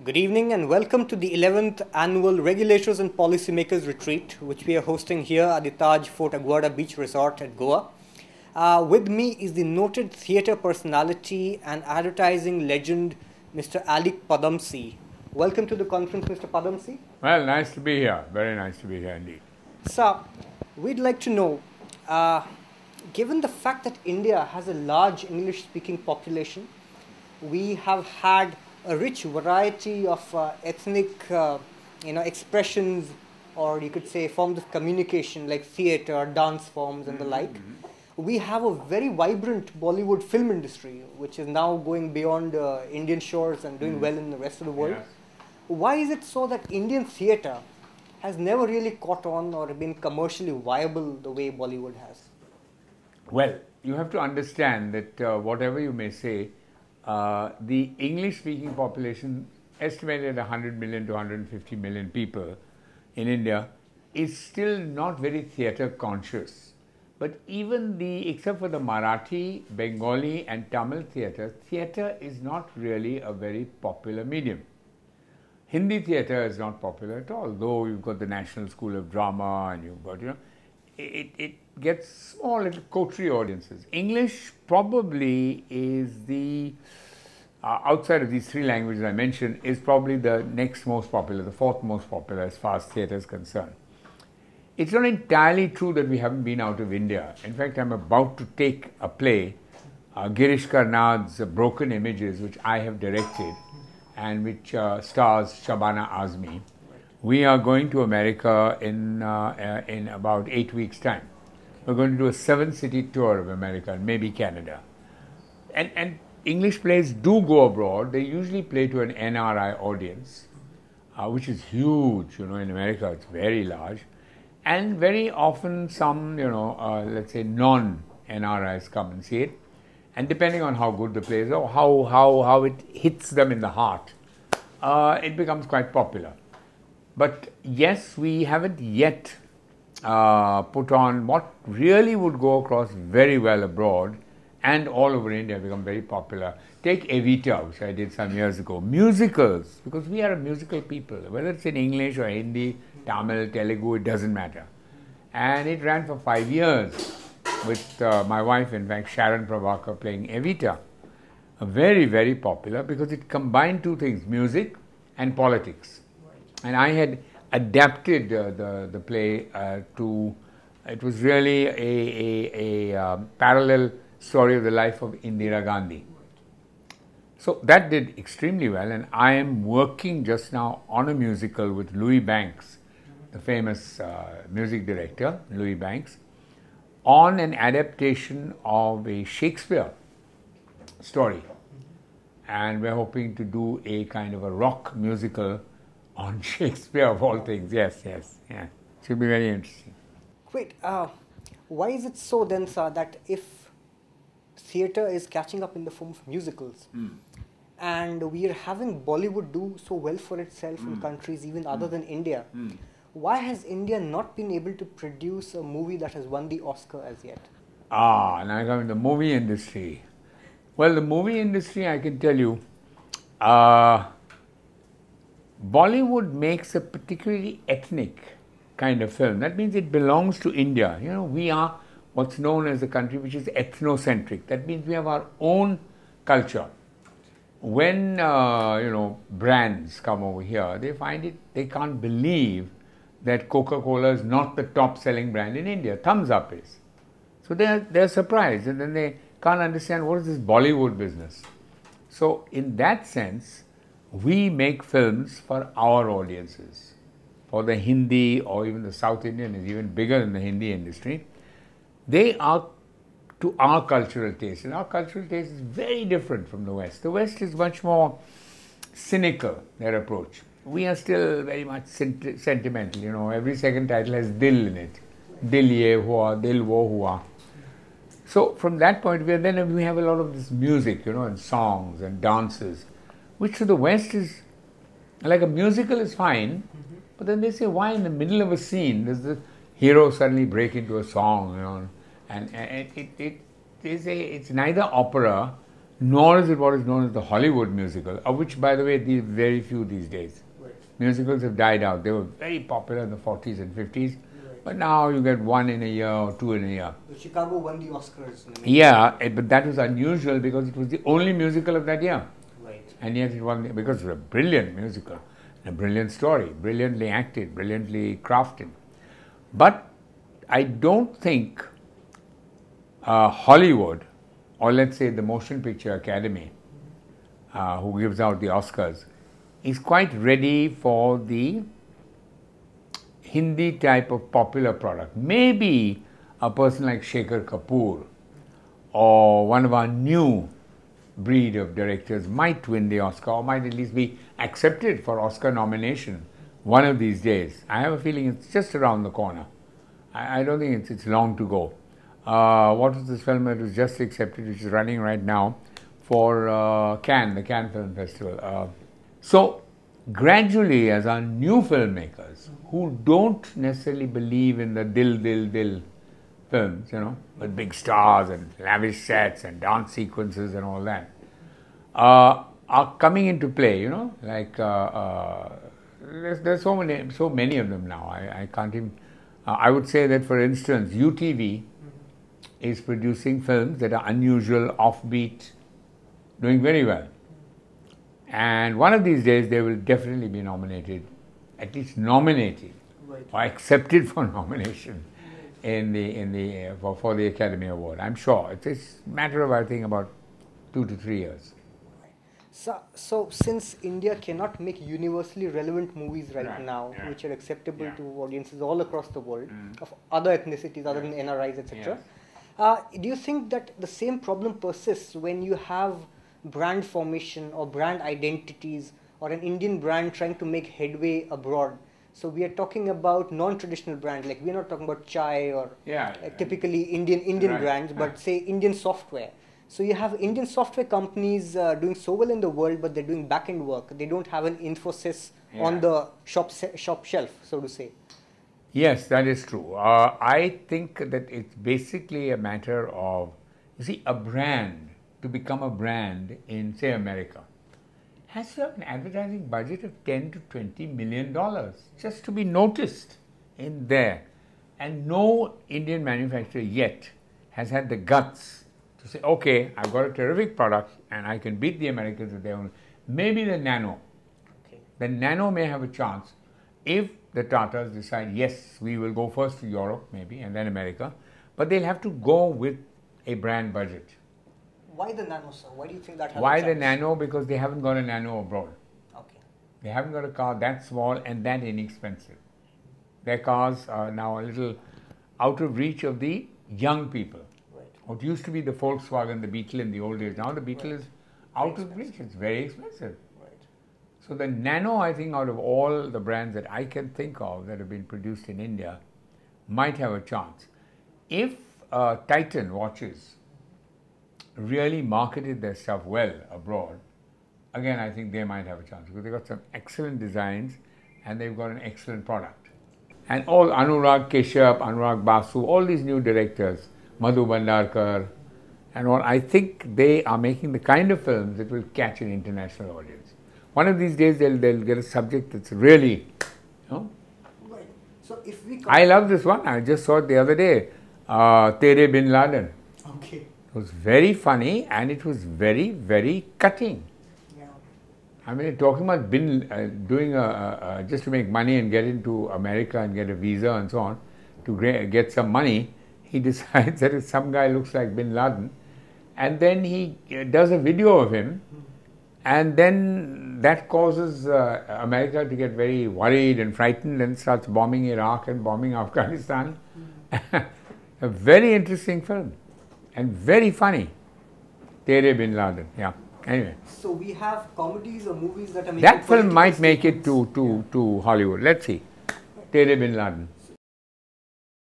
Good evening and welcome to the 11th annual Regulators and Policymakers Retreat, which we are hosting here at the Taj Fort Aguada Beach Resort at Goa. With me is the noted theatre personality and advertising legend, Mr. Alyque Padamsee. Welcome to the conference, Mr. Padamsee. Well, nice to be here. Very nice to be here indeed. Sir, we'd like to know, given the fact that India has a large English-speaking population, we have had a rich variety of ethnic, expressions, or you could say forms of communication like theatre, dance forms, and the like. We have a very vibrant Bollywood film industry, which is now going beyond Indian shores and doing well in the rest of the world. Yes. Why is it so that Indian theatre has never really caught on or been commercially viable the way Bollywood has? Well, you have to understand that whatever you may say, the English-speaking population, estimated 100 million to 150 million people in India, is still not very theatre conscious. But even except for the Marathi, Bengali and Tamil theatre is not really a very popular medium. Hindi theatre is not popular at all, though you've got the National School of Drama and you've got, it gets small little coterie audiences. English probably is outside of these three languages I mentioned, is probably the next most popular, the fourth most popular as far as theatre is concerned. It's not entirely true that we haven't been out of India. In fact, I'm about to take a play, Girish Karnad's Broken Images, which I have directed and which stars Shabana Azmi. We are going to America in about 8 weeks' time. We're going to do a 7-city tour of America and maybe Canada. And English plays do go abroad. They usually play to an NRI audience, which is huge. In America it's very large. And very often some, let's say non-NRIs come and see it. And depending on how good the play is or how it hits them in the heart, it becomes quite popular. But yes, we haven't yet put on what really would go across very well abroad and all over India, become very popular. Take Evita, which I did some years ago. Musicals, because we are a musical people, whether it's in English or Hindi, Tamil, Telugu, it doesn't matter. And it ran for 5 years with my wife, in fact, Sharon Prabhakar playing Evita. Very, very popular because it combined two things, music and politics. And I had adapted the play to, it was really a parallel story of the life of Indira Gandhi. So that did extremely well, and I am working just now on a musical with Louis Banks, the famous music director, Louis Banks, on an adaptation of a Shakespeare story. And we're hoping to do a kind of a rock musical on Shakespeare of all things. Yes. Yeah. Should be very interesting. Great. Why is it so then, sir, that if theatre is catching up in the form of musicals, and we are having Bollywood do so well for itself in countries even other than India, why has India not been able to produce a movie that has won the Oscar as yet? Now I come in the movie industry. Well, the movie industry, I can tell you, Bollywood makes a particularly ethnic kind of film. That means it belongs to India. We are what's known as a country which is ethnocentric. That means we have our own culture. When, brands come over here, they can't believe that Coca-Cola is not the top-selling brand in India. Thumbs Up is. So they're surprised, and then they can't understand what is this Bollywood business. So in that sense, we make films for our audiences. For the Hindi or even the South Indian is even bigger than the Hindi industry. They are to our cultural taste, and our cultural taste is very different from the West. The West is much more cynical, their approach. We are still very much sentimental. Every second title has dil in it. Dil ye hua, dil wo hua. So from that point of view, then we have a lot of this music, and songs and dances, which to the West is like a musical is fine, but then they say, why in the middle of a scene does the hero suddenly break into a song, and it's neither opera nor is it what is known as the Hollywood musical, of which, by the way, there are very few these days. Right. Musicals have died out. They were very popular in the 40s and 50s, Right. but now you get one in a year or two in a year. So Chicago won the Oscars. Yeah, but that was unusual because it was the only musical of that year. Right. And yet it won because it was a brilliant musical, a brilliant story, brilliantly acted, brilliantly crafted. But I don't think Hollywood, or let's say the Motion Picture Academy, who gives out the Oscars, is quite ready for the Hindi type of popular product. Maybe a person like Shekhar Kapoor or one of our new breed of directors might win the Oscar, or might at least be accepted for Oscar nomination one of these days. I have a feeling it's just around the corner. I don't think it's long to go. What was this film that was just accepted, which is running right now for Cannes, the Cannes Film Festival? So gradually, as our new filmmakers who don't necessarily believe in the dil films, with big stars and lavish sets and dance sequences and all that, are coming into play. Like there's so many of them now. I can't even. I would say that, for instance, UTV is producing films that are unusual, offbeat, doing very well. And one of these days they will definitely be nominated, at least nominated, Right. or accepted for nomination for the Academy Award. I'm sure it's a matter of, I think, about 2 to 3 years. So since India cannot make universally relevant movies right now, Yeah. which are acceptable Yeah. to audiences all across the world, of other ethnicities other than NRIs, etc., do you think that the same problem persists when you have brand formation or brand identities or an Indian brand trying to make headway abroad? So we are talking about non-traditional brands, like we're not talking about chai or typically Indian Right. brands, but say Indian software. So you have Indian software companies doing so well in the world, but they're doing back-end work. They don't have an Infosys on the shop shelf, so to say. Yes, that is true. I think that it's basically a matter of, you see, a brand, to become a brand in, say, America, has to have an advertising budget of $10 to $20 million just to be noticed in there. And no Indian manufacturer yet has had the guts to say, okay, I've got a terrific product and I can beat the Americans with their own. Maybe the Nano. Okay. The Nano may have a chance if the Tatas decide, yes, we will go first to Europe maybe and then America, but they'll have to go with a brand budget. Why the Nano, sir? Why do you think that has Why a the chance? Nano? Because they haven't got a Nano abroad. Okay. They haven't got a car that small and that inexpensive. Their cars are now a little out of reach of the young people. Right. What used to be the Volkswagen, the Beetle in the old days, now the Beetle is out of reach. It's very expensive. Right. So the Nano, I think, out of all the brands that I can think of that have been produced in India, might have a chance. If Titan watches really marketed their stuff well abroad, again, I think they might have a chance because they've got some excellent designs and they've got an excellent product. And all Anurag Keshav, Anurag Basu, all these new directors, Madhu Bhandarkar, and all, I think they are making the kind of films that will catch an international audience. One of these days they'll get a subject that's really, Right. So if we I love this one. I just saw it the other day, Tere Bin Laden. Okay. It was very funny and it was very, very cutting. Yeah. I mean, talking about doing just to make money and get into America and get a visa and so on, to get some money, he decides that if some guy looks like Bin Laden, and then he does a video of him, and then that causes America to get very worried and frightened and starts bombing Iraq and bombing Afghanistan. A very interesting film and very funny. Tere Bin Laden, yeah. Anyway. So we have comedies or movies that are making That film political might make it statements. to Hollywood. Let's see. Tere Bin Laden.